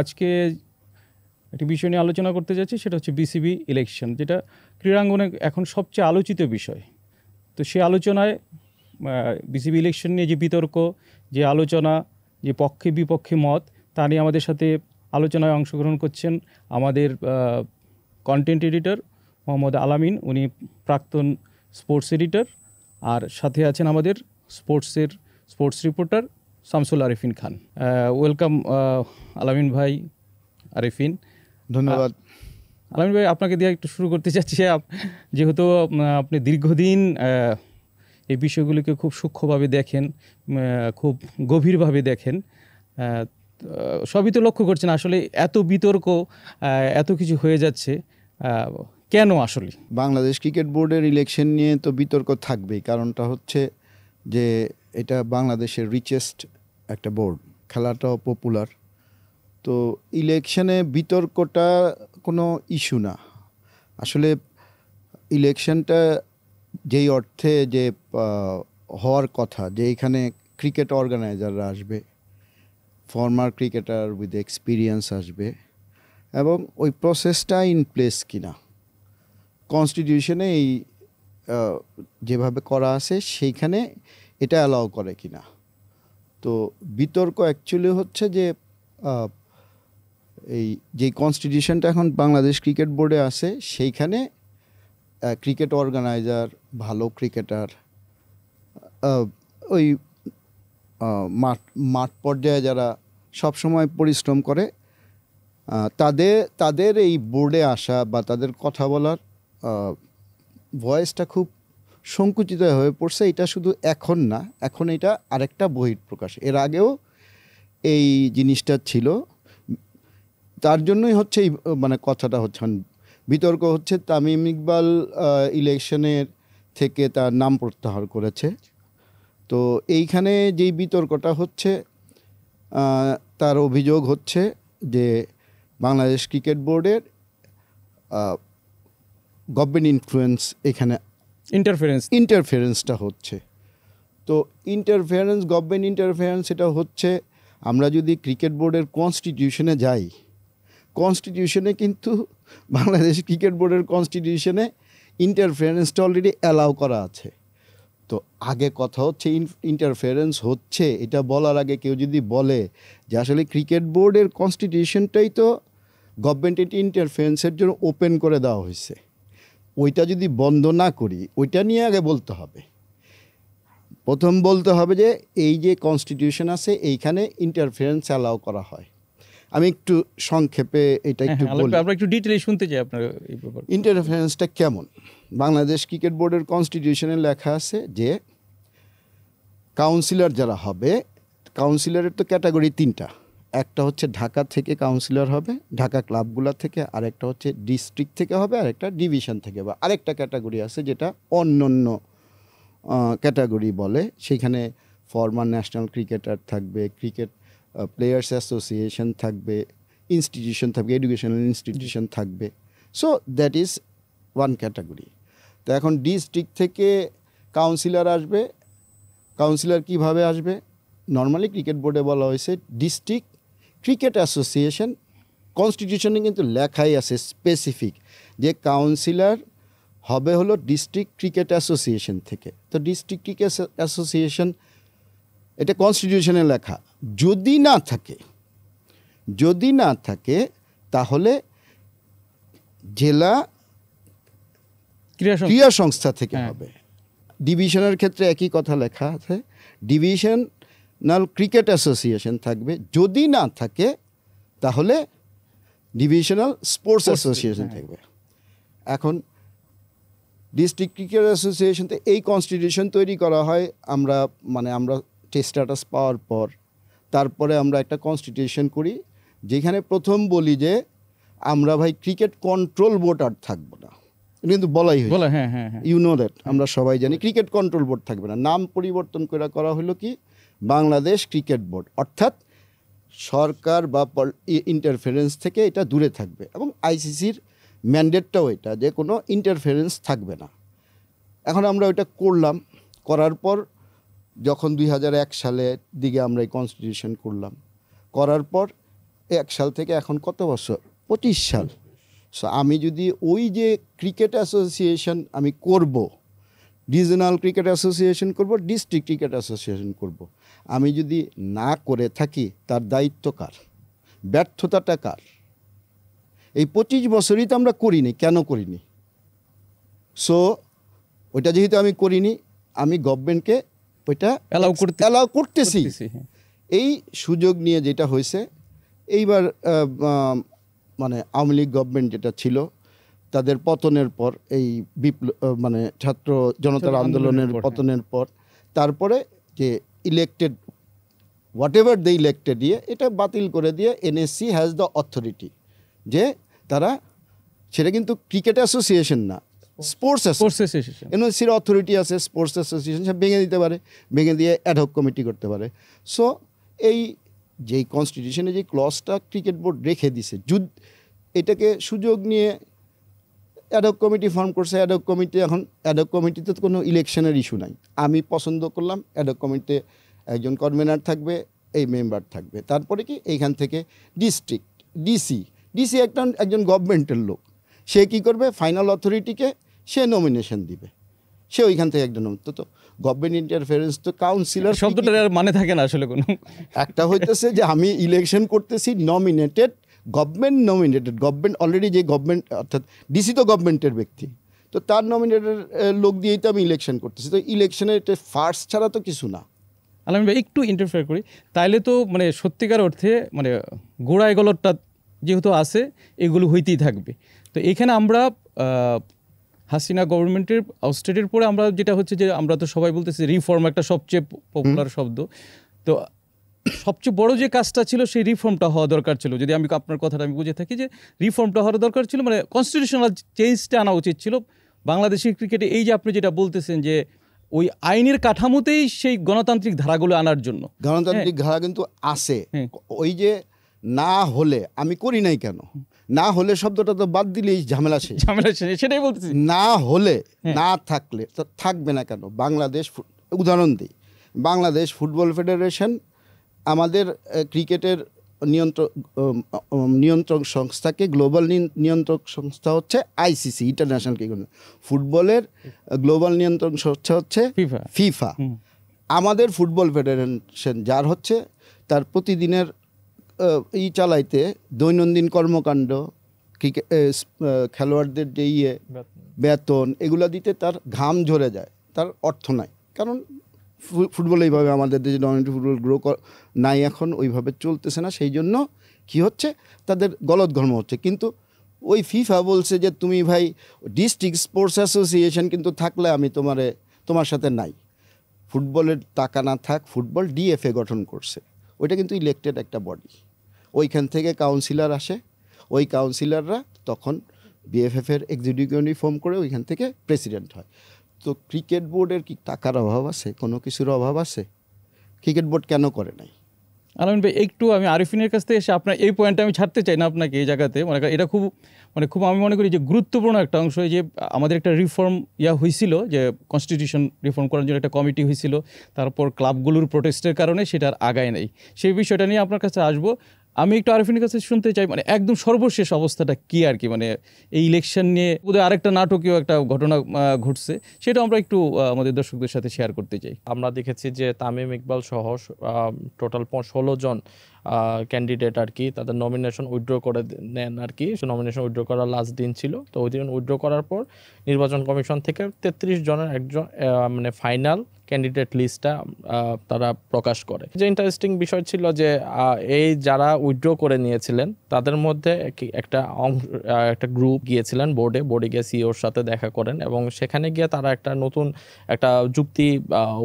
আজকে একটি বিষয় নিয়ে আলোচনা করতে যাচ্ছি, সেটা হচ্ছে বিসিবি ইলেকশন, যেটা ক্রীড়াঙ্গনে এখন সবচেয়ে আলোচিত বিষয়। তো সেই আলোচনায় বিসিবি ইলেকশন নিয়ে যে বিতর্ক, যে আলোচনা, যে পক্ষে বিপক্ষে মত, তা নিয়ে আমাদের সাথে আলোচনায় অংশগ্রহণ করছেন আমাদের কন্টেন্ট এডিটর মোহাম্মদ আলামিন, উনি প্রাক্তন স্পোর্টস এডিটর, আর সাথে আছেন আমাদের স্পোর্টস রিপোর্টার শামসুল আরিফিন খান। ওয়েলকাম আলামিন ভাই, আরিফিন। ধন্যবাদ। আলামিন ভাই, আপনাকে দিয়ে একটু শুরু করতে চাচ্ছি। যেহেতু আপনি দীর্ঘদিন এই বিষয়গুলিকে খুব সূক্ষ্মভাবে দেখেন, খুব গভীরভাবে দেখেন, সবই তো লক্ষ্য করছেন আসলে এত বিতর্ক, এত কিছু হয়ে যাচ্ছে কেন আসলে? বাংলাদেশ ক্রিকেট বোর্ডের ইলেকশন নিয়ে তো বিতর্ক থাকবেই। কারণটা হচ্ছে যে এটা বাংলাদেশের রিচেস্ট একটা বোর্ড, খেলাটাও পপুলার। তো ইলেকশনে বিতর্কটা কোনো ইস্যু না আসলে। ইলেকশনটা যেই অর্থে যে হওয়ার কথা, যে এখানে ক্রিকেট অর্গানাইজাররা আসবে, ফর্মার ক্রিকেটার উইথ এক্সপিরিয়েন্স আসবে, এবং ওই প্রসেসটা ইন প্লেস কিনা, কনস্টিটিউশনে এই যেভাবে করা আছে সেইখানে এটা অ্যালাউ করে কিনা। তো বিতর্ক অ্যাকচুয়ালি হচ্ছে যে এই যে কনস্টিটিউশনটা এখন বাংলাদেশ ক্রিকেট বোর্ডে আছে, সেইখানে ক্রিকেট অর্গানাইজার, ভালো ক্রিকেটার, ওই মাঠ পর্যায়ে যারা সবসময় পরিশ্রম করে, তাদের এই বোর্ডে আসা বা তাদের কথা বলার ভয়েসটা খুব সংকুচিত হয়ে পড়ছে। এটা শুধু এখন না, এখন এটা আরেকটা বহিঃপ্রকাশ। এর আগেও এই জিনিসটা ছিল। তার জন্যই হচ্ছে এই মানে কথাটা হচ্ছে বিতর্ক হচ্ছে। তামিম ইকবাল ইলেকশনের থেকে তার নাম প্রত্যাহার করেছে। তো এইখানে যেই বিতর্কটা হচ্ছে, তার অভিযোগ হচ্ছে যে বাংলাদেশ ক্রিকেট বোর্ডের গভর্নমেন্ট ইনফ্লুয়েন্স, এখানে ইন্টারফারেন্সটা হচ্ছে। তো গভর্নমেন্ট ইন্টারফারেন্স এটা হচ্ছে, আমরা যদি ক্রিকেট বোর্ডের কনস্টিটিউশনে যাই, কনস্টিটিউশনে কিন্তু বাংলাদেশ ক্রিকেট বোর্ডের কনস্টিটিউশনে ইন্টারফারেন্সটা অলরেডি অ্যালাউ করা আছে। তো আগে কথা হচ্ছে ইন্টারফারেন্স হচ্ছে, এটা বলার আগে কেউ যদি বলে যে আসলে ক্রিকেট বোর্ডের কনস্টিটিউশনটাই তো গভর্নমেন্টের ইন্টারফারেন্সের জন্য ওপেন করে দেওয়া হয়েছে, ওইটা যদি বন্ধ না করি, ওইটা নিয়ে আগে বলতে হবে। প্রথম বলতে হবে যে এই যে কনস্টিটিউশন আছে, এইখানে ইন্টারফারেন্স অ্যালাউ করা হয়। আমি একটু সংক্ষেপে এটা একটু বলি, আমরা একটু ডিটেইলে শুনতে চাই আপনার এই ব্যাপারে। ইন্টারফারেন্সটা কেমন। বাংলাদেশ ক্রিকেট বোর্ডের কনস্টিটিউশনে লেখা আছে যে কাউন্সিলর যারা হবে, কাউন্সিলরের তো ক্যাটাগরি তিনটা। একটা হচ্ছে ঢাকা থেকে কাউন্সিলর হবে, ঢাকা ক্লাবগুলা থেকে, আরেকটা হচ্ছে ডিস্ট্রিক্ট থেকে হবে, আরেকটা ডিভিশন থেকে, বা আরেকটা ক্যাটাগরি আছে যেটা অন্যান্য ক্যাটাগরি বলে। সেখানে ফরমার ন্যাশনাল ক্রিকেটার থাকবে, ক্রিকেট প্লেয়ার্স অ্যাসোসিয়েশন থাকবে, ইনস্টিটিউশন থাকবে, এডুকেশনাল ইনস্টিটিউশন থাকবে। So that is one category. তো এখন ডিস্ট্রিক্ট থেকে কাউন্সিলর আসবে। কাউন্সিলর কিভাবে আসবে? নর্মালি ক্রিকেট বোর্ডে বলা হয়েছে ডিস্ট্রিক্ট ক্রিকেট অ্যাসোসিয়েশন। কনস্টিটিউশনে কিন্তু লেখাই আছে স্পেসিফিক যে কাউন্সিলর হবে হলো ডিস্ট্রিক্ট ক্রিকেট অ্যাসোসিয়েশন থেকে। তো ডিস্ট্রিক্ট ক্রিকেট অ্যাসোসিয়েশন এটা কনস্টিটিউশনে লেখা। যদি না থাকে তাহলে জেলা ক্রীড়া সংস্থা থেকে হবে। ডিভিশনের ক্ষেত্রে একই কথা লেখা আছে, ডিভিশনাল ক্রিকেট অ্যাসোসিয়েশন থাকবে। যদি না থাকে তাহলে ডিভিশনাল স্পোর্টস অ্যাসোসিয়েশন থাকবে। এখন ডিস্ট্রিক্ট ক্রিকেট অ্যাসোসিয়েশনতে এই কনস্টিটিউশন তৈরি করা হয়। আমরা টেস্ট স্ট্যাটাস পাওয়ার পর তারপরে আমরা একটা কনস্টিটিউশন করি, যেখানে প্রথম বলি যে আমরা ভাই ক্রিকেট কন্ট্রোল বোর্ড আর থাকবো না। কিন্তু বলাই হয়, ইউ নো দ্যাট, আমরা সবাই জানি ক্রিকেট কন্ট্রোল বোর্ড থাকবে না। নাম পরিবর্তন করা হলো কি বাংলাদেশ ক্রিকেট বোর্ড, অর্থাৎ সরকার বা ইন্টারফারেন্স থেকে এটা দূরে থাকবে। এবং আইসিসির ম্যান্ডেটটাও এটা, যে কোনো ইন্টারফারেন্স থাকবে না। এখন আমরা ওইটা করলাম। করার পর যখন 2001 সালের দিকে আমরা এই কনস্টিটিউশন করলাম, করার পর 1 সাল থেকে এখন কত বছর, 25 সাল। সো আমি যদি ওই যে ক্রিকেট অ্যাসোসিয়েশন আমি করব, রিজনাল ক্রিকেট অ্যাসোসিয়েশন করব, ডিস্ট্রিক্ট ক্রিকেট অ্যাসোসিয়েশন করব, আমি যদি না করে থাকি তার দায়িত্ব কার, ব্যর্থতাটা কার? এই 25 বছরই তো আমরা করিনি, কেন করিনি? সো ওইটা যেহেতু আমি করিনি, আমি গভর্নমেন্টকে ওইটা অ্যালাউ করতেছি। এই সুযোগ নিয়ে যেটা হয়েছে এইবার মানে আওয়ামী লীগ গভর্নমেন্ট যেটা ছিল তাদের পতনের পর, এই মানে ছাত্র জনতার আন্দোলনের পতনের পর, তারপরে যে elected whatever they elected দিয়ে এটা বাতিল করে দিয়ে এনএসসি হ্যাজ দ্য অথরিটি, যে তারা, সেটা কিন্তু ক্রিকেট অ্যাসোসিয়েশন না, স্পোর্টস অ্যাসোসিয়েশন। এনএসসির অথরিটি আছে, স্পোর্টস অ্যাসোসিয়েশন, সে ভেঙে দিতে পারে, ভেঙে দিয়ে অ্যাডহক কমিটি করতে পারে। সো এই যেই কনস্টিটিউশনে যে ক্লজটা ক্রিকেট বোর্ড রেখে দিছে, এটাকে সুযোগ নিয়ে অ্যাডহক কমিটি ফর্ম করছে। অ্যাডহক কমিটি, এখন অ্যাডহক কমিটিতে তো কোনো ইলেকশনের ইস্যু নাই, আমি পছন্দ করলাম অ্যাডহক কমিটিতে একজন কনভেনার থাকবে, এই মেম্বার থাকবে। তারপরে কি এইখান থেকে ডিস্ট্রিক্ট ডিসি একজন গভর্নমেন্টের লোক, সে কি করবে, ফাইনাল অথরিটিকে সে নমিনেশন দিবে, সে ওইখান থেকে একজন। তো গভর্নমেন্ট ইন্টারফারেন্স তো কাউন্সিলর শব্দটার আর মানে থাকে না আসলে কোনো। একটা হইতেছে যে আমি ইলেকশন করতেছি নমিনেটেড, গভর্নমেন্ট অলরেডি, যে গভর্নমেন্ট অর্থাৎ ডিসি তো গভর্নমেন্টের ব্যক্তি, তো তার নমিনেটেড লোক দিয়েই তো আমি ইলেকশন করতেছি। তো ইলেকশনের এটা ফার্স্ট ছাড়া তো কিছু না। আলামিন ভাই একটু ইন্টারফেয়ার করি, তাইলে তো মানে সত্যিকার অর্থে মানে গোড়ায় গলতটা যেহেতু আছে এগুলো হইতেই থাকবে। তো এখানে আমরা হাসিনা গভর্নমেন্টের আউটস্টেটের পরে আমরা যেটা হচ্ছে যে আমরা তো সবাই বলতেছি রিফর্ম একটা সবচেয়ে পপুলার শব্দ। তো সবচেয়ে বড় যে কাজটা ছিল সেই রিফর্মটা হওয়া দরকার ছিল, যদি আমি আপনার কথাটা আমি বুঝে থাকি, যে রিফর্মটা হওয়ার দরকার ছিল, মানে কনস্টিটিউশনাল চেঞ্জটা আনা উচিত ছিল বাংলাদেশের ক্রিকেটে। এই যে আপনি যেটা বলতেছেন যে ওই আইনের কাঠামোতেই সেই গণতান্ত্রিক ধারাগুলো আনার জন্য, গণতান্ত্রিক ধারা কিন্তু আছে। ওই যে না হলে, আমি করি নাই কেন, না হলে শব্দটা তো বাদ দিলেই ঝামেলা শেষ, সেটাই বলতেছি। না হলে, না থাকলে তো থাকবে না কেন? বাংলাদেশ, উদাহরণ দিই, বাংলাদেশ ফুটবল ফেডারেশন আমাদের ক্রিকেটের নিয়ন্ত্রক সংস্থাকে, গ্লোবাল নিয়ন্ত্রক সংস্থা হচ্ছে আইসিসি, ইন্টারন্যাশনাল ক্রিকেট। ফুটবলের গ্লোবাল নিয়ন্ত্রক সংস্থা হচ্ছে ফিফা। আমাদের ফুটবল ফেডারেশন যার হচ্ছে তার প্রতিদিনের চালাইতে দৈনন্দিন কর্মকাণ্ড, ক্রিকেট খেলোয়াড়দের যে বেতন, এগুলো দিতে তার ঘাম ঝরে যায়, তার অর্থ নাই। কারণ ফুটবল এইভাবে আমাদের দেশে ডমিনেন্ট ফুটবল গ্রো নাই, এখন ওইভাবে চলতেছে না। সেই জন্য কি হচ্ছে, তাদের গলদঘর্ম হচ্ছে। কিন্তু ওই ফিফা বলছে যে তুমি ভাই ডিস্ট্রিক্ট স্পোর্টস অ্যাসোসিয়েশন কিন্তু থাকলে আমি তোমার সাথে নাই। ফুটবলের টাকা না থাক, ফুটবল ডিএফএ গঠন করছে, ওইটা কিন্তু ইলেক্টেড একটা বডি, ওইখান থেকে কাউন্সিলর আসে, ওই কাউন্সিলররা তখন বিএফএফের এক্সিকিউটিভ ফর্ম করে ওইখান থেকে প্রেসিডেন্ট হয়। তো ক্রিকেট বোর্ডের কি টাকার অভাব আছে, কোনো কিছুর অভাব আছে? ক্রিকেট বোর্ড কেন করে নাই? আলামিন ভাই একটু আমি আরিফিনের কাছ থেকে এসে আপনার এই পয়েন্টটা আমি ছাড়তে চাই না আপনাকে এই জায়গাতে, মনে করেন এটা খুব আমি মনে করি যে গুরুত্বপূর্ণ একটা অংশ। যে আমাদের একটা রিফর্ম হয়েছিল, যে কনস্টিটিউশন রিফর্ম করার জন্য একটা কমিটি হয়েছিল, তারপর ক্লাবগুলোর প্রোটেস্টের কারণে সেটা আর আগায় নাই। সেই বিষয়টা নিয়ে আপনার কাছে আসবো। আমি একটু আরিফিনের কাছে শুনতে চাই, মানে একদম সর্বশেষ অবস্থাটা কি আর কি, মানে এই ইলেকশন নিয়ে বোধহয় আরেকটা নাটকীয় একটা ঘটনা ঘটছে, সেটা আমরা একটু আমাদের দর্শকদের সাথে শেয়ার করতে চাই। আমরা দেখেছি যে তামিম ইকবাল সহ টোটাল 16 জন ক্যান্ডিডেট আর কি তাদের নমিনেশন উইথড্র করে নেন আর কি। নমিনেশন উইথড্র করার লাস্ট দিন ছিল, তো ওই দিন উইথড্র করার পর নির্বাচন কমিশন থেকে 33 জনের একজন মানে ফাইনাল ক্যান্ডিডেট লিস্টটা তারা প্রকাশ করে। যে ইন্টারেস্টিং বিষয় ছিল যে এই যারা উইথড্র করে নিয়েছিলেন তাদের মধ্যে একটা গ্রুপ গিয়েছিলেন বোর্ডে গিয়ে সিইওর সাথে দেখা করেন, এবং সেখানে গিয়ে তারা নতুন একটা যুক্তি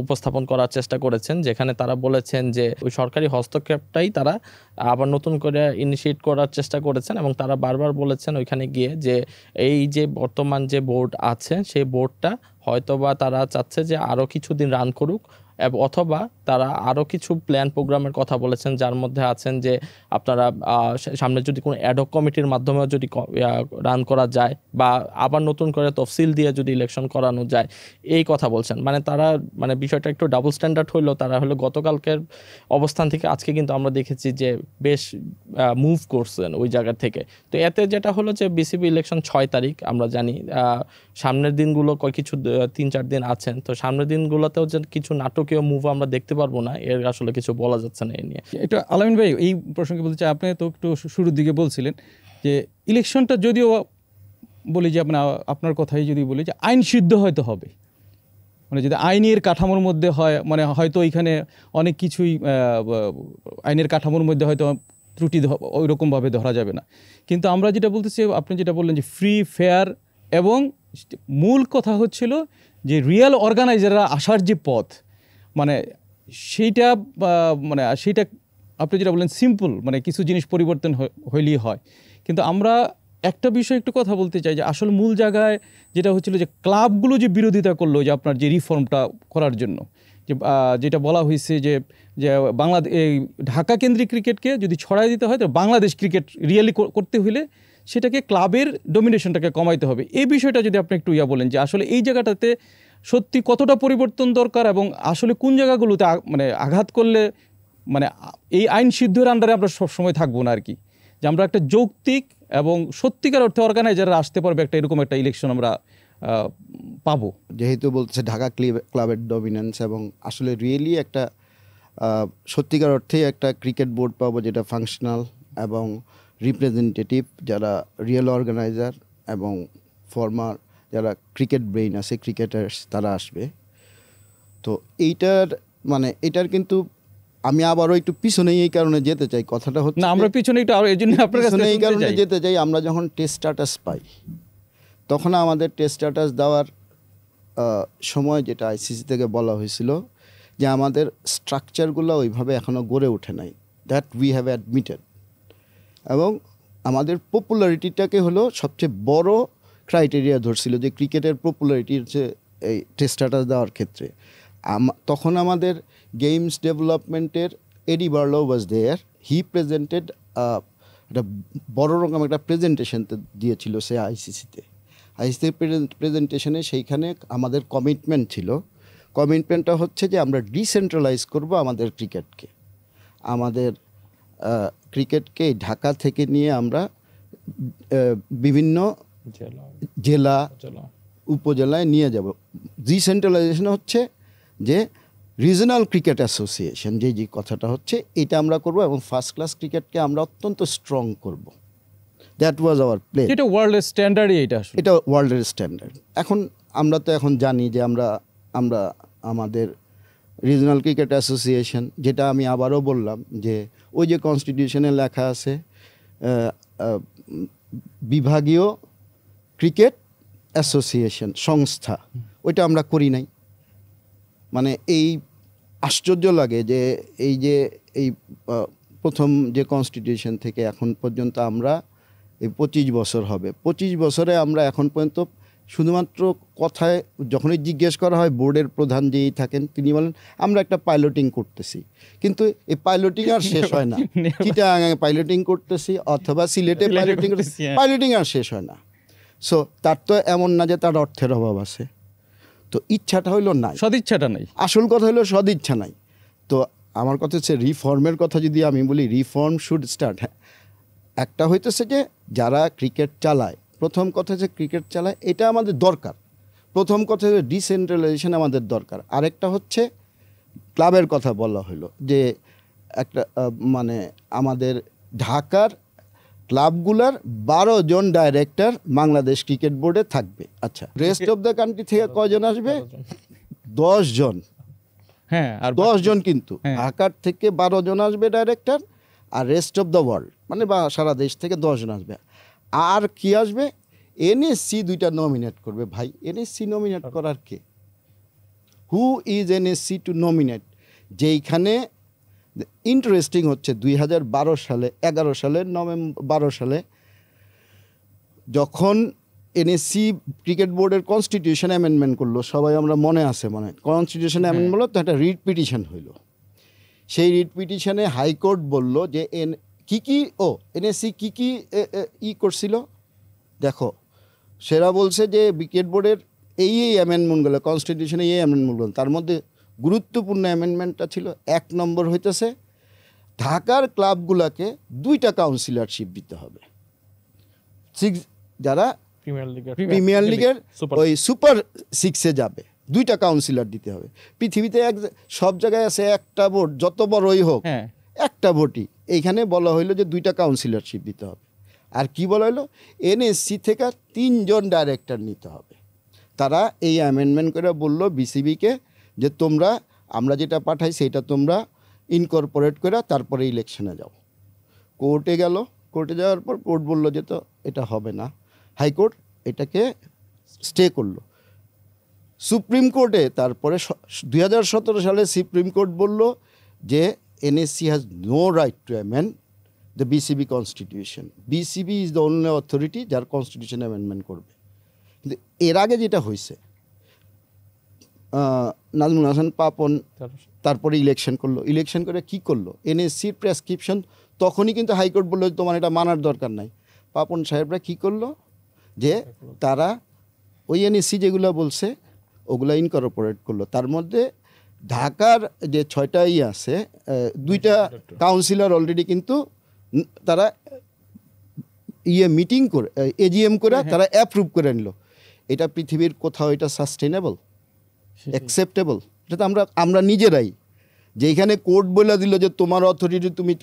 উপস্থাপন করার চেষ্টা করেছেন, যেখানে তারা বলেছেন যে ওই সরকারি হস্তক্ষেপটাই তারা আবার নতুন করে ইনিশিয়েট করার চেষ্টা করেছেন। এবং তারা বারবার বলেছেন ওইখানে গিয়ে যে এই যে বর্তমান যে বোর্ড আছে সেই বোর্ডটা হয়তোবা তারা চাচ্ছে যে আরও কিছুদিন রান করুক, অথবা তারা আরও কিছু প্ল্যান প্রোগ্রামের কথা বলেছেন, যার মধ্যে আছেন যে আপনারা সামনে যদি কোনো অ্যাডহক কমিটির মাধ্যমে যদি রান করা যায় বা আবার নতুন করে তফসিল দিয়ে যদি ইলেকশন করানো যায়, এই কথা বলছেন। মানে তারা মানে বিষয়টা একটু ডাবল স্ট্যান্ডার্ড হইলেও তারা হলো গতকালকের অবস্থান থেকে আজকে কিন্তু আমরা দেখেছি যে বেশ মুভ করছেন ওই জায়গা থেকে। তো এতে যেটা হলো যে বিসিবি ইলেকশন 6 তারিখ আমরা জানি, সামনের দিনগুলো কিছু 3-4 দিন আছেন, তো সামনের দিনগুলোতেও যে কিছু নাটকীয় মুভ আমরা দেখতে পারবো না, এর আসলে কিছু বলা যাচ্ছে না এ নিয়ে। এটা আলামিন ভাই এই প্রসঙ্গে বলতে চাই, আপনি তো একটু শুরুর দিকে বলছিলেন যে ইলেকশনটা যদিও বলি যে আপনার কথাই যদি বলি যে আইন সিদ্ধ হয়তো হবে, মানে যদি আইনের কাঠামোর মধ্যে হয়, মানে হয়তো এখানে অনেক কিছুই আইনের কাঠামোর মধ্যে হয়তো ত্রুটি ওই রকমভাবে ধরা যাবে না, কিন্তু আমরা যেটা বলতেছি, আপনি যেটা বললেন যে ফ্রি ফেয়ার, এবং মূল কথা হচ্ছিল যে রিয়েল অর্গানাইজাররা আসার যে পথ, মানে সেইটা মানে সেইটা আপনি যেটা বললেন সিম্পল, মানে কিছু জিনিস পরিবর্তন হইলেই হয়। কিন্তু আমরা একটা বিষয় একটু কথা বলতে চাই যে আসলে মূল জায়গায় যেটা হচ্ছিল যে ক্লাবগুলো যে বিরোধিতা করলো যে আপনার যে রিফর্মটা করার জন্য, যে যেটা বলা হয়েছে যে বাংলাদেশ এই ঢাকা কেন্দ্রিক ক্রিকেটকে যদি ছড়াই দিতে হয় তো বাংলাদেশ ক্রিকেট রিয়েলি করতে হলে সেটাকে ক্লাবের ডমিনেশনটাকে কমাইতে হবে। এই বিষয়টা যদি আপনি একটু বলেন যে আসলে এই জায়গাটাতে সত্যি কতটা পরিবর্তন দরকার, এবং আসলে কোন জায়গাগুলোতে মানে আঘাত করলে মানে এই আইন সিদ্ধের আন্ডারে আমরা সবসময় থাকবো না আর কি, যে আমরা একটা যৌক্তিক এবং সত্যিকার অর্থে অর্গানাইজাররা আসতে পারবে একটা এরকম একটা ইলেকশন আমরা পাবো। যেহেতু বলছে ঢাকা ক্লাবের ডমিনেন্স, এবং আসলে রিয়েলি একটা সত্যিকার অর্থেই একটা ক্রিকেট বোর্ড পাবো যেটা ফাংশনাল এবং রিপ্রেজেন্টেটিভ, যারা রিয়েল অর্গানাইজার এবং ফর্মার যারা ক্রিকেট ব্রেইন আছে, ক্রিকেটার্স, তারা আসবে। তো এটার কিন্তু আমি আবারও একটু পিছনে এই কারণে যেতে চাই, কথাটা হচ্ছে না আমরা পিছনে একটু এই জন্য আপনার কাছে এই কারণে যেতে চাই, আমরা যখন টেস্ট স্ট্যাটাস পাই তখন আমাদের টেস্ট স্ট্যাটাস দেওয়ার সময় যেটা আইসিসি থেকে বলা হয়েছিল যে আমাদের স্ট্রাকচারগুলো ওইভাবে এখনও গড়ে ওঠে নাই, দ্যাট উই হ্যাভ অ্যাডমিটেড, এবং আমাদের পপুলারিটিটাকে হলো সবচেয়ে বড় ক্রাইটেরিয়া ধরছিল যে ক্রিকেটের পপুলারিটি হচ্ছে এই টেস্ট স্ট্যাটাস দেওয়ার ক্ষেত্রে। তখন আমাদের গেমস ডেভেলপমেন্টের এডি বার্লো ওয়াজ দেয়ার, হি প্রেজেন্টেড একটা বড় রকম একটা প্রেজেন্টেশন দিয়েছিল সে আইসিসিতে। আইসিসির প্রেজেন্টেশনে সেইখানে আমাদের কমিটমেন্ট ছিল, কমিটমেন্টটা হচ্ছে যে আমরা ডিসেন্ট্রালাইজ করব আমাদের ক্রিকেটকে, আমাদের ক্রিকেটকে ঢাকা থেকে নিয়ে আমরা বিভিন্ন জেলা উপজেলায় নিয়ে যাব। ডিসেন্ট্রালাইজেশন হচ্ছে যে রিজনাল ক্রিকেট অ্যাসোসিয়েশন, যে কথাটা হচ্ছে এটা আমরা করব, এবং ফার্স্ট ক্লাস ক্রিকেটকে আমরা অত্যন্ত স্ট্রং করব। That was our play. এটা ওয়ার্ল্ডের স্ট্যান্ডার্ডই, এটা ওয়ার্ল্ডের স্ট্যান্ডার্ড। আমরা তো এখন জানি যে আমরা আমাদের রিজনাল ক্রিকেট অ্যাসোসিয়েশন, যেটা আমি আবারও বললাম যে ওই যে কনস্টিটিউশনে লেখা আছে বিভাগীয় ক্রিকেট অ্যাসোসিয়েশন সংস্থা, ওইটা আমরা করি নাই। মানে এই আশ্চর্য লাগে যে এই প্রথম যে কনস্টিটিউশন থেকে এখন পর্যন্ত আমরা এই 25 বছর হবে, 25 বছরে আমরা এখন পর্যন্ত শুধুমাত্র কথায় যখনই জিজ্ঞেস করা হয় বোর্ডের প্রধান যেই থাকেন তিনি বলেন আমরা একটা পাইলটিং করতেছি, কিন্তু এই পাইলটিং আর শেষ হয় না। চিটাগাঙে পাইলটিং করতেছি অথবা সিলেটে পাইলটিং আর শেষ হয় না। সো তার তো এমন না যে তার অর্থের অভাব আছে, তো ইচ্ছাটা হইলো নাই, সদিচ্ছাটা নাই, আসল কথা হলো সদিচ্ছা নাই। তো আমার কথা হচ্ছে রিফর্মের কথা যদি আমি বলি, রিফর্ম শুড স্টার্ট। হ্যাঁ, একটা হইতেছে যে যারা ক্রিকেট চালায়, প্রথম কথা হচ্ছে ক্রিকেট চালায় এটা আমাদের দরকার, প্রথম কথা হচ্ছে ডিসেন্ট্রালাইজেশন আমাদের দরকার। আরেকটা হচ্ছে ক্লাবের কথা বলা হলো যে একটা মানে আমাদের ঢাকার ক্লাবগুলার 12 জন ডাইরেক্টর বাংলাদেশ ক্রিকেট বোর্ডে থাকবে। আচ্ছা, রেস্ট অফ দ্য কান্ট্রি থেকে কয়জন আসবে? 10 জন। হ্যাঁ, আর 10 জন, কিন্তু ঢাকার থেকে 12 জন আসবে ডাইরেক্টর, আর রেস্ট অফ দ্য ওয়ার্ল্ড মানে সারা দেশ থেকে 10 জন আসবে। আর কি আসবে? এনএসসি 2টা নমিনেট করবে। ভাই, এনএসসি নমিনেট করার কে? Who is NSC to nominate? যেইখানে ইন্টারেস্টিং হচ্ছে 2012 সালে 11 সালে 12 সালে যখন এনএসসি ক্রিকেট বোর্ডের কনস্টিটিউশন অ্যামেন্ডমেন্ট করলো, সবাই আমরা মনে আছে, কনস্টিটিউশন অ্যামেন্ডমেন্ট হলো, তো একটা রিট পিটিশন হইল। সেই রিট পিটিশনে হাইকোর্ট বলল যে এনএসসি কী করছিল দেখো, সেরা বলছে যে ক্রিকেট বোর্ডের এই অ্যামেন্ডমেন্টগুলো, কনস্টিটিউশনে এই অ্যামেন্ডমেন্টগুলো, তার মধ্যে গুরুত্বপূর্ণ অ্যামেন্ডমেন্টটা ছিল 1 নম্বর হইতেছে ঢাকার ক্লাবগুলোকে 2টা কাউন্সিলরশিপ দিতে হবে। যারা প্রিমিয়ার লিগের ওই সুপার 6-এ যাবে 2টা কাউন্সিলর দিতে হবে। পৃথিবীতে সব জায়গায় আছে একটা ভোট, যত বড়ই হোক একটা ভোটই। এইখানে বলা হইলো যে 2টা কাউন্সিলরশিপ দিতে হবে। আর কি বলা হলো, এনএসসি থেকে 3 জন ডাইরেক্টর নিতে হবে। তারা এই অ্যামেন্ডমেন্ট করে বলল বিসিবিকে যে তোমরা আমরা যেটা পাঠাই সেটা তোমরা ইনকর্পোরেট করে তারপরে ইলেকশনে যাও। কোর্টে গেল, কোর্টে যাওয়ার পর কোর্ট বলল যে তো এটা হবে না, হাইকোর্ট এটাকে স্টে করলো। সুপ্রিম কোর্টে তারপরে 2017 সালে সুপ্রিম কোর্ট বলল যে NSC has no right to amend the BCB constitution. BCB is the only authority যার কনস্টিটিউশন অ্যামেন্ডমেন্ট করবে। কিন্তু এর আগে যেটা হয়েছে, নাজমুল হাসান পাপন তারপরে ইলেকশন করলো, ইলেকশন করে কি করলো, এনএসসির প্রেসক্রিপশন তখনই কিন্তু হাইকোর্ট বললো তোমার এটা মানার দরকার নাই। পাপন সাহেবরা কি করলো যে তারা ওই এনএসসি যেগুলো বলছে ওগুলো ইনকর্পোরেট করলো। তার মধ্যে ঢাকার যে 6টা আছে, 2টা কাউন্সিলর অলরেডি কিন্তু তারা মিটিং করে এজিএম করে তারা অ্যাপ্রুভ করে নিল। এটা পৃথিবীর কোথাও এটা সাস্টেনেবল, অ্যাকসেপ্টেবল? এটা তো আমরা নিজেরাই, যেখানে কোর্ট বলে দিল যে তোমার অথরিটি, তুমি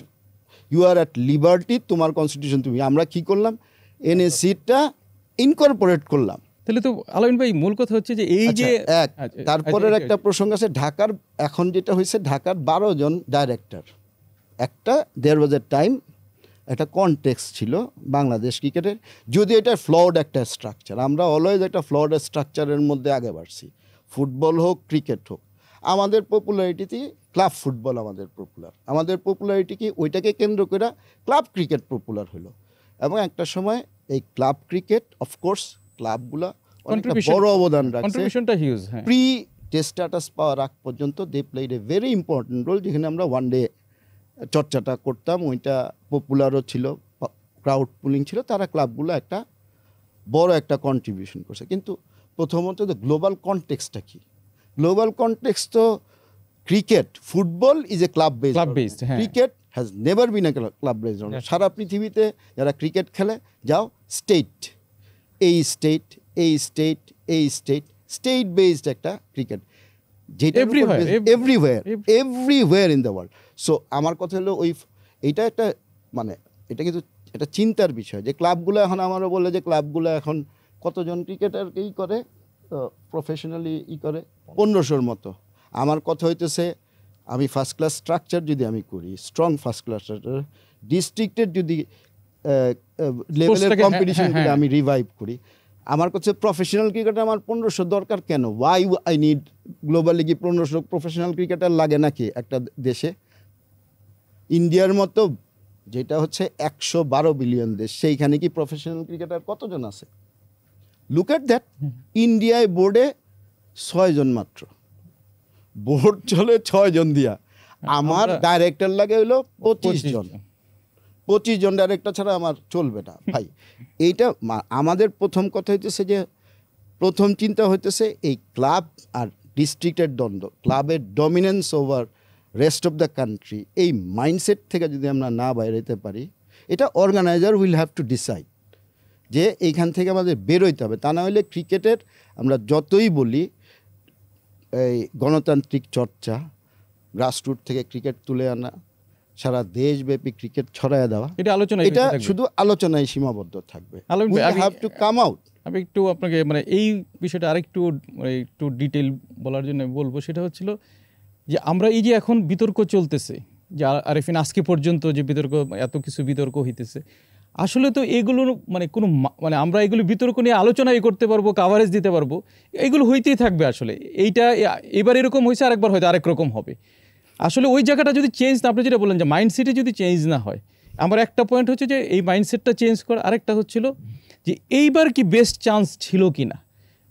ইউ আর অ্যাট লিবার্টি, তোমার কনস্টিটিউশন তুমি, আমরা কি করলাম এনএসসিটা ইনকর্পোরেট করলাম। তাহলে তো আলামিন ভাই মূল কথা হচ্ছে যে এই যে তারপরের একটা প্রসঙ্গ আছে ঢাকার, এখন যেটা হয়েছে ঢাকার 12 জন ডাইরেক্টর। একটা দেয়ার ওয়াজ এ টাইম একটা কনটেক্সট ছিল বাংলাদেশ ক্রিকেটের, যদি এটা ফ্লড একটা স্ট্রাকচার, আমরা অলওয়েজ একটা ফ্লড স্ট্রাকচারের মধ্যে আগে বাড়ছি। ফুটবল হোক ক্রিকেট হোক, আমাদের পপুলারিটিতে ক্লাব ফুটবল আমাদের পপুলার, আমাদের পপুলারিটি কি ওইটাকে কেন্দ্র করে ক্লাব ক্রিকেট পপুলার হলো। এবং একটা সময় এই ক্লাব ক্রিকেট অফকোর্স ক্লাবগুলো অনেকটা বড় অবদান রাখছে, প্রি টেস্ট স্ট্যাটাস পাওয়ার আগ পর্যন্ত they played a very important role. যেখানে আমরা ওয়ান ডে চর্চাটা করতাম, ওইটা পপুলারও ছিল, ক্রাউড পুলিং ছিল, তারা ক্লাবগুলো একটা বড় একটা কন্ট্রিবিউশন করছে। কিন্তু প্রথমত গ্লোবাল কনটেক্সটটা কি? গ্লোবাল কনটেক্সট তো cricket, football is a club based, cricket has never been a club based. সারা পৃথিবীতে যারা ক্রিকেট খেলে যাও স্টেট, এই স্টেট, এই স্টেট, এই স্টেট, স্টেট বেসড একটা ক্রিকেট, যেটা everywhere in the world. So আমার কথা হলো এইটা একটা এটা কিন্তু এটা চিন্তার বিষয় যে ক্লাবগুলো এখন, আমারও বলে যে ক্লাবগুলো এখন কতজন ক্রিকেটারকেই করে প্রফেশনালি করে 1500-র মতো। আমার কথা হইতেছে আমি ফার্স্ট ক্লাস স্ট্রাকচার যদি আমি করি, স্ট্রং ফার্স্ট ক্লাস স্ট্রাকচার, ডিস্ট্রিক্টের যদি লেভেলের কম্পিটিশন আমি রিভাইভ করি, আমার কাছে প্রফেশনাল ক্রিকেটার আমার 1500 দরকার কেন? ওয়াই আই নিড গ্লোবালি কি 1500 প্রফেশনাল ক্রিকেটার লাগে নাকি একটা দেশে? ইন্ডিয়ার মতো যেটা হচ্ছে 112 বিলিয়ন দেশ, সেইখানে কি প্রফেশনাল ক্রিকেটার কতজন আছে? Look at that. ইন্ডিয়ায় বোর্ডে 6 জন মাত্র, বোর্ড চলে 6 জন দিয়া, আমার ডাইরেক্টর লাগে হইলো 25 জন। 25 জন ডাইরেক্টর ছাড়া আমার চলবে না ভাই। এইটা আমাদের প্রথম কথা হইতেছে যে, প্রথম চিন্তা হইতেছে এই ক্লাব আর ডিস্ট্রিক্টের দ্বন্দ্ব, ক্লাবের dominance over rest of the country, এই মাইন্ডসেট থেকে যদি আমরা না বাইরেতে পারি, এটা organizer will have to decide যে এইখান থেকে আমাদের বেরোইতে হবে। তা না হলে ক্রিকেটের আমরা যতই বলি এই গণতান্ত্রিক চর্চা, গ্রাসরুট থেকে ক্রিকেট তুলে আনা, সারা দেশব্যাপী ক্রিকেট ছড়ায় দেওয়া, এটা শুধু আলোচনায় সীমাবদ্ধ থাকবে। আমি একটু আপনাকে এই বিষয়টা আরেকটু একটু ডিটেল বলার জন্য বলবো, সেটা হচ্ছিল যে আমরা এই যে এখন বিতর্ক চলতেছে, যে আরেফিন আজকে পর্যন্ত যে বিতর্ক, এত কিছু বিতর্ক হইতেছে, আসলে তো এগুলোর কোনো আমরা এগুলো বিতর্ক নিয়ে আলোচনাই করতে পারবো, কাভারেজ দিতে পারবো, এগুলো হইতেই থাকবে। আসলে এইটা এবার এরকম হয়েছে, আরেকবার হয়তো আরেক রকম হবে। আসলে ওই জায়গাটা যদি চেঞ্জ না, আপনি যেটা বললেন যে মাইন্ডসেটে যদি চেঞ্জ না হয়, আমার একটা পয়েন্ট হচ্ছে যে এই মাইন্ডসেটটা চেঞ্জ করা, আরেকটা হচ্ছিল যে এইবার কি বেস্ট চান্স ছিল কি না,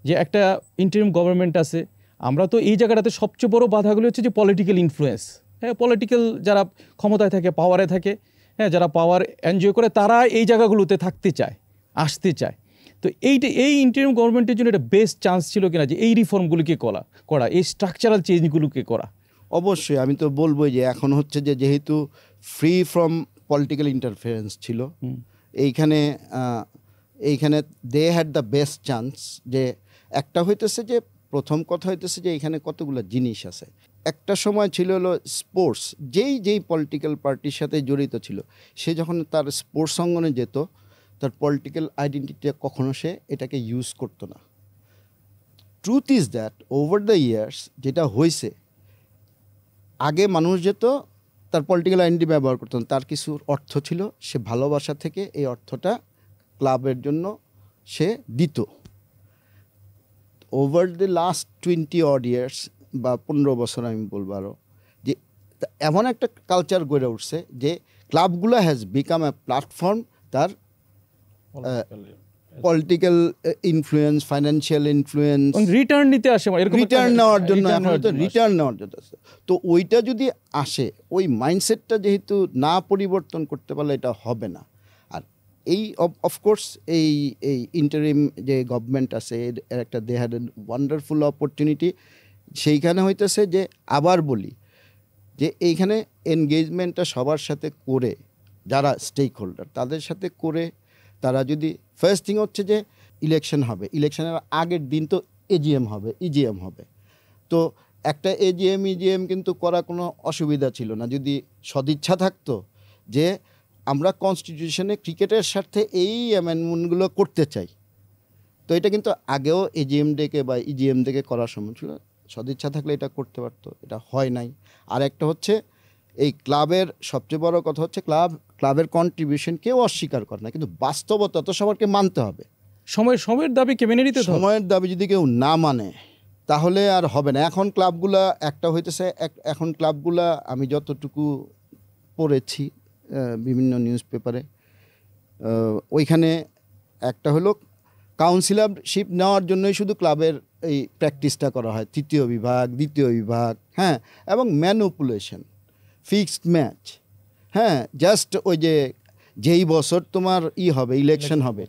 যে একটা ইন্টারিম গভর্নমেন্ট আছে। আমরা তো এই জায়গাটাতে সবচেয়ে বড় বাধাগুলো হচ্ছে যে পলিটিক্যাল ইনফ্লুয়েন্স। হ্যাঁ, পলিটিক্যাল যারা ক্ষমতায় থাকে, পাওয়ারে থাকে, হ্যাঁ, যারা পাওয়ার এনজয় করে, তারা এই জায়গাগুলোতে থাকতে চায়, আসতে চায়। তো এই ইন্টারিম গভর্নমেন্টের জন্য এটা বেস্ট চান্স ছিল কিনা যে এই রিফর্মগুলোকে করা, এই স্ট্রাকচারাল চেঞ্জগুলোকে করা। অবশ্যই আমি তো বলবোই যে এখন হচ্ছে যে যেহেতু ফ্রি ফ্রম পলিটিক্যাল ইন্টারফারেন্স ছিল, এইখানে they had the best chance. যে একটা হইতেছে যে প্রথম কথা হইতেছে যে এখানে কতগুলো জিনিস আছে। একটা সময় ছিল হলো স্পোর্টস, যেই পলিটিক্যাল পার্টির সাথে জড়িত ছিল, সে যখন তার স্পোর্টস অঙ্গনে যেত, তার পলিটিক্যাল আইডেন্টিটি কখনো সে এটাকে ইউজ করতো না। Truth is that over the years যেটা হয়েছে, আগে মানুষ যেত তার পলিটিক্যাল আইডেন্টিটি ব্যবহার করতেন, তার কিছু অর্থ ছিল, সে ভালোবাসা থেকে এই অর্থটা ক্লাবের জন্য সে দিত। Over the last 20 odd years বা 15 বছর আমি বলবো আরও, যে এমন একটা কালচার গড়ে উঠছে যে ক্লাবগুলো হ্যাজ বিকাম এ প্ল্যাটফর্ম তার political influence, financial influence, return নিতে আসে, রিটার্ন নেওয়ার জন্য। রিটার্ন নেওয়ার জন্য। তো ওইটা যদি আসে, ওই মাইন্ডসেটটা যেহেতু না পরিবর্তন করতে পারলে এটা হবে না। আর এই অফকোর্স এই ইন্টারিম যে গভর্নমেন্ট আছে, এর একটা দে হ্যাড ওয়ান্ডারফুল অপরচুনিটি। সেইখানে হইতেছে যে আবার বলি যে এইখানে এনগেজমেন্টটা সবার সাথে করে, যারা স্টেক হোল্ডার তাদের সাথে করে, তারা যদি ফার্স্ট থিং হচ্ছে যে ইলেকশন হবে, ইলেকশনের আগের দিন তো এজিএম হবে, ইজিএম হবে। তো একটা ইজিএম কিন্তু করা কোনো অসুবিধা ছিল না, যদি সদিচ্ছা থাকতো যে আমরা কনস্টিটিউশনে ক্রিকেটের স্বার্থে এই অ্যামেন্ডমেন্টগুলো করতে চাই। তো এটা কিন্তু আগেও এজিএম ডেকে বা ইজিএম ডেকে করার সময় ছিল, সদিচ্ছা থাকলে এটা করতে পারতো, এটা হয় নাই। আর একটা হচ্ছে এই ক্লাবের সবচেয়ে বড় কথা হচ্ছে ক্লাবের কন্ট্রিবিউশন কেউ অস্বীকার করে না, কিন্তু বাস্তবতা তো সবাইকে মানতে হবে। সময়ের দাবিকে মেনে নিতে হবে। সময়ের দাবি যদি কেউ না মানে তাহলে আর হবে না। এখন ক্লাবগুলা একটা হইতেছে, এখন ক্লাবগুলা আমি যতটুকু পড়েছি বিভিন্ন নিউজ পেপারে, ওইখানে একটা হলো কাউন্সিলরশিপ নেওয়ার জন্যই শুধু ক্লাবের এই প্র্যাকটিসটা করা হয়, তৃতীয় বিভাগ, দ্বিতীয় বিভাগ, হ্যাঁ, এবং ম্যানুপুলেশন, ফিক্সড ম্যাচ, হ্যাঁ, জাস্ট ওই যেই বছর তোমার হবে ইলেকশন হবে,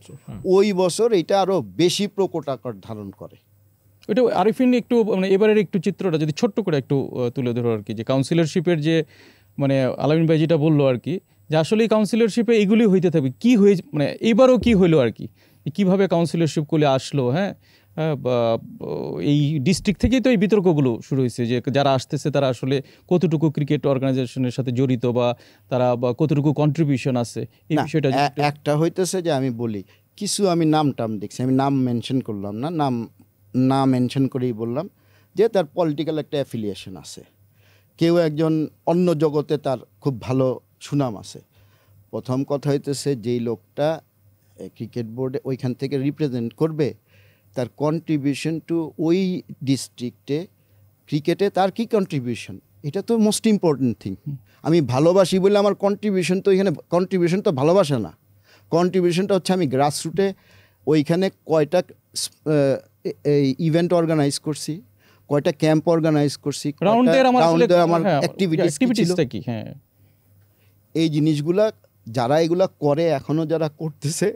ওই বছর এটা আরও বেশি প্রকট আকার ধারণ করে। এটা আরিফিন একটু মানে এবারের একটু চিত্রটা যদি ছোট্ট করে একটু তুলে ধরো আর কি, যে কাউন্সিলরশিপের যে মানে আলামিন ভাই যেটা বললো আর কি, যে আসলে এই কাউন্সিলরশিপে এইগুলি হইতে থাকবে, কি হয়ে মানে এবারও কি হইলো আর কি, কীভাবে কাউন্সিলরশিপগুলি আসলো, হ্যাঁ, এই ডিস্ট্রিক্ট থেকেই তো এই বিতর্কগুলো শুরু হয়েছে, যে যারা আসতেছে তারা আসলে কতটুকু ক্রিকেট অর্গানাইজেশনের সাথে জড়িত, বা তারা কতটুকু কন্ট্রিবিউশন আছে এই বিষয়টা। একটা হইতেছে যে আমি বলি কিছু, আমি নাম দেখছি, আমি নাম মেনশন করলাম না, না মেনশন করেই বললাম যে তার পলিটিক্যাল একটা অ্যাফিলিয়েশন আছে, কেউ একজন অন্য জগতে তার খুব ভালো সুনাম আছে। প্রথম কথা হইতেছে যেই লোকটা ক্রিকেট বোর্ডে ওইখান থেকে রিপ্রেজেন্ট করবে, তার কন্ট্রিবিউশন টু ওই ডিস্ট্রিক্টে ক্রিকেটে তার কি কন্ট্রিবিউশন, এটা তো মোস্ট ইম্পর্টেন্ট থিং। আমি ভালোবাসি বলে আমার কন্ট্রিবিউশন তো এখানে, কন্ট্রিবিউশন তো ভালোবাসা না, কন্ট্রিবিউশনটা হচ্ছে আমি গ্রাসরুটে ওইখানে কয়টা ইভেন্ট অর্গানাইজ করছি, কয়টা ক্যাম্প অর্গানাইজ করছি, আমার অ্যাক্টিভিটিস কি, হ্যাঁ, এই জিনিসগুলা যারা এগুলা করে, এখনও যারা করতেছে,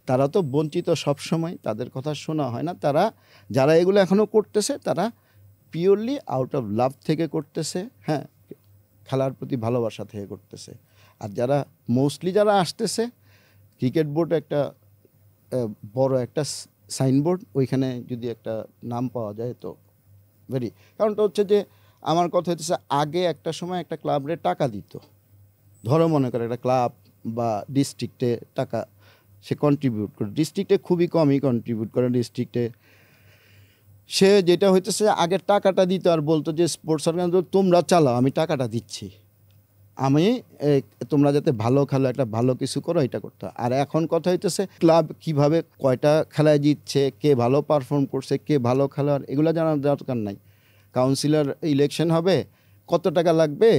তারা তো বঞ্চিত সব সময়, তাদের কথা শোনা হয় না। যারা এগুলো এখনও করতেছে, তারা পিওরলি আউট অফ লাভ থেকে করতেছে, হ্যাঁ, খেলার প্রতি ভালোবাসা থেকে করতেছে। আর যারা মোস্টলি যারা আসতেছে, ক্রিকেট বোর্ড একটা বড় একটা সাইনবোর্ড, ওইখানে যদি একটা নাম পাওয়া যায় তো কারণটা হচ্ছে যে আমার কথা হচ্ছে আগে একটা সময় একটা ক্লাবে টাকা দিত, ধরো মনে করে একটা ক্লাব বা ডিস্ট্রিক্টে টাকা সে কন্ট্রিবিউট করে, ডিস্ট্রিক্টে খুবই কমই কন্ট্রিবিউট করে, ডিস্ট্রিক্টে সে যেটা হইতেছে আগে টাকাটা দিত আর বলতো যে স্পোর্টস অর্গানাইজেশন তোমরা চালাও, আমি টাকাটা দিচ্ছি, আমি তোমরা যাতে ভালো খেলো, একটা ভালো কিছু করো, এটা করতে। আর এখন কথা হইতেছে ক্লাব কিভাবে কয়টা খেলায় জিতছে, কে ভালো পারফর্ম করছে, কে ভালো খেলোয়াড়, এগুলো জানার দরকার নাই। কাউন্সিলর ইলেকশন হবে, কত টাকা লাগবে,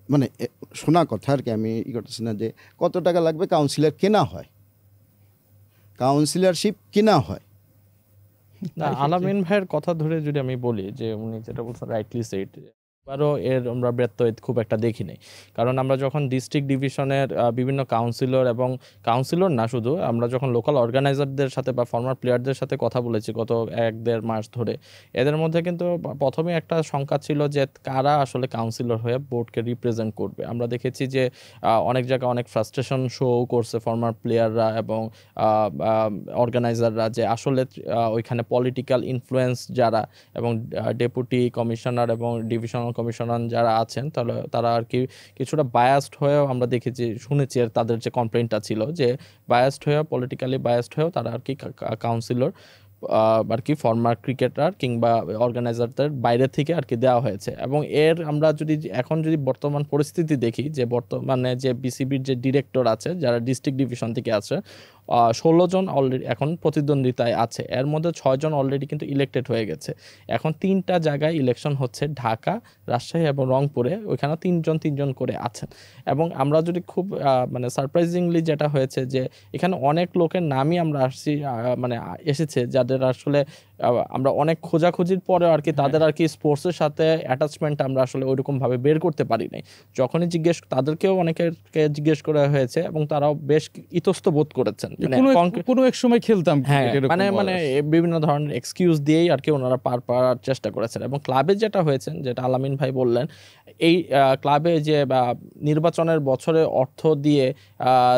মানে শোনা কথা আর কি, আমি করতেছি না যে কত টাকা লাগবে কাউন্সিলর কেনা হয়, কাউন্সিলরশিপ কিনা হয়। না, আলামিন ভাইয়ের কথা ধরে যদি আমি বলি যে উনি যেটা বলছেন রাইটলি সেড, এবারও এর আমরা ব্যত্যয় খুব একটা দেখি নাই। কারণ আমরা যখন ডিস্ট্রিক্ট ডিভিশনের বিভিন্ন কাউন্সিলর এবং কাউন্সিলর না শুধু, আমরা যখন লোকাল অর্গানাইজারদের সাথে বা ফর্মার প্লেয়ারদের সাথে কথা বলেছি গত 1-1.5 মাস ধরে, এদের মধ্যে কিন্তু প্রথমে একটা শঙ্কা ছিল যে কারা আসলে কাউন্সিলর হয়ে বোর্ডকে রিপ্রেজেন্ট করবে। আমরা দেখেছি যে অনেক জায়গায় অনেক ফ্রাস্ট্রেশন শো করছে ফর্মার প্লেয়াররা এবং অর্গানাইজাররা যে আসলে ওইখানে পলিটিক্যাল ইনফ্লুয়েন্স যারা এবং ডেপুটি কমিশনার এবং ডিভিশনাল কমিশনার যারা আছেন তারা আর কি কিছুটা বায়াসড হয়েও আমরা দেখেছি, শুনেছি আর তাদের যে কমপ্লেইনটা ছিল যে বায়াসড হয়েও, পলিটিক্যালি বায়াসড হয়েও তারা আর কি কাউন্সিলর আর কি ফর্মার ক্রিকেটার কিংবা অর্গানাইজারদের বাইরে থেকে আর কি দেওয়া হয়েছে। এবং এর আমরা এখন যদি বর্তমান পরিস্থিতি দেখি যে বর্তমানে যে বিসিবির যে ডিরেক্টর আছে যারা ডিস্ট্রিক্ট ডিভিশন থেকে আছে, 16 জন অলরেডি এখন প্রতিদ্বন্দ্বিতায় আছে, এর মধ্যে 6 জন অলরেডি কিন্তু ইলেক্টেড হয়ে গেছে। এখন 3টা জায়গায় ইলেকশন হচ্ছে, ঢাকা, রাজশাহী এবং রংপুরে, ওইখানে 3 জন করে আছেন। এবং আমরা যদি খুব মানে সারপ্রাইজিংলি যেটা হয়েছে যে এখানে অনেক লোকের নামই আমরা এসেছে যাদের আসলে আমরা অনেক খোঁজাখুঁজির পরেও আর কি তাদের আর কি স্পোর্টসের সাথে অ্যাটাচমেন্ট আমরা আসলে ওইরকম ভাবে বের করতে পারি নাই। যখনই তাদেরকেও অনেকেরকে জিজ্ঞেস করা হয়েছে এবং তারাও বেশ ইতস্ত বোধ করেছেন। কোনো এক সময় খেলতাম, হ্যাঁ, মানে বিভিন্ন ধরনের এক্সকিউজ দিয়েই আর কি ওনারা পার পাওয়ার চেষ্টা করেছেন। এবং ক্লাবে যেটা হয়েছে, যেটা আলামিন ভাই বললেন, এই ক্লাবে যে নির্বাচনের বছরে অর্থ দিয়ে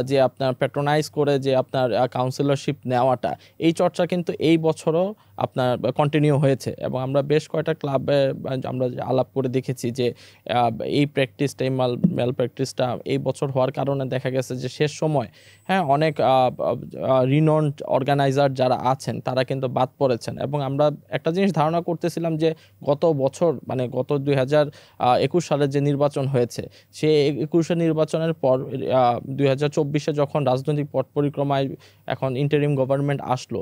যে আপনার প্যাট্রোনাইজ করে যে আপনার কাউন্সিলরশিপ নেওয়াটা, এই চর্চা কিন্তু এই বছরও আপনার কন্টিনিউ হয়েছে। এবং আমরা বেশ কয়েকটা ক্লাবে আমরা আলাপ করে দেখেছি যে এই প্র্যাকটিসটা, এই মেল প্র্যাকটিসটা এই বছর হওয়ার কারণে দেখা গেছে যে শেষ সময় অনেক রিনন্ড অর্গানাইজার যারা আছেন তারা কিন্তু বাদ পড়েছেন। এবং আমরা একটা জিনিস ধারণা করতেছিলাম যে গত বছর মানে গত 2021 সালের যে নির্বাচন হয়েছে, সেই 21 নির্বাচনের পর 2024 যখন রাজনৈতিক পট পরিক্রমায় এখন ইন্টারিম গভর্নমেন্ট আসলো,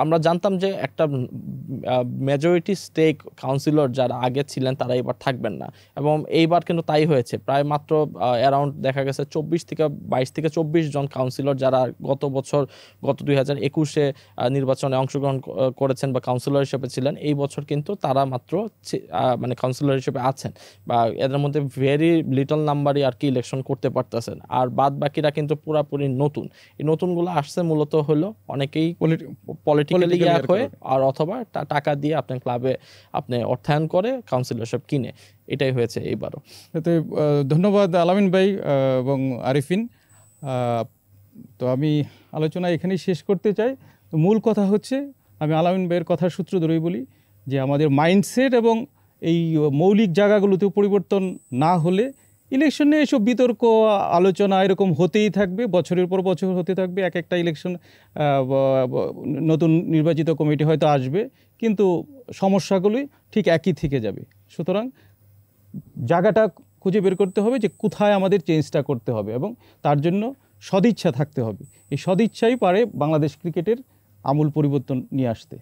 আমরা জানতাম যে একটা মেজরিটি স্টেক কাউন্সিলর যারা আগে ছিলেন তারা এবার থাকবেন না। এবং এইবার কিন্তু তাই হয়েছে, প্রায় মাত্র অ্যারাউন্ড দেখা গেছে 22 থেকে 24 জন কাউন্সিলর যারা গত 2021 নির্বাচনে অংশগ্রহণ করেছেন বা কাউন্সিলর হিসেবে ছিলেন, এই বছর কিন্তু তারা মাত্র মানে কাউন্সিলর হিসেবে আছেন, বা এদের মধ্যে ভেরি লিটল নাম্বারই আর কি ইলেকশন করতে পারতেছেন। আর বাদ বাকিরা কিন্তু পুরাপুরি নতুন। এই নতুনগুলো আসছে মূলত হলো অনেকেই পলিটিক্যালি হয়ে আর অথবা টাকা দিয়ে আপনার ক্লাবে আপনি অর্থায়ন করে কাউন্সিলরশিপ কিনে, এটাই হয়েছে এইবারও। ধন্যবাদ আলামিন ভাই এবং আরিফিন। তো আমি আলোচনা এখানেই শেষ করতে চাই। তো মূল কথা হচ্ছে, আমি আলামিন ভাইয়ের কথার সূত্র ধরেই বলি যে আমাদের মাইন্ডসেট এবং এই মৌলিক জায়গাগুলোতে পরিবর্তন না হলে ইলেকশনে এসব বিতর্ক আলোচনা এরকম হতেই থাকবে, বছরের পর বছর হতে থাকবে। একটা ইলেকশন নতুন নির্বাচিত কমিটি হয়তো আসবে, কিন্তু সমস্যাগুলি ঠিক একই থেকে যাবে। সুতরাং জায়গাটা খুঁজে বের করতে হবে যে কোথায় আমাদের চেঞ্জটা করতে হবে, এবং তার জন্য সদিচ্ছা থাকতে হবে। এই সদিচ্ছাই পারে বাংলাদেশ ক্রিকেটের আমূল পরিবর্তন নিয়ে আসতে।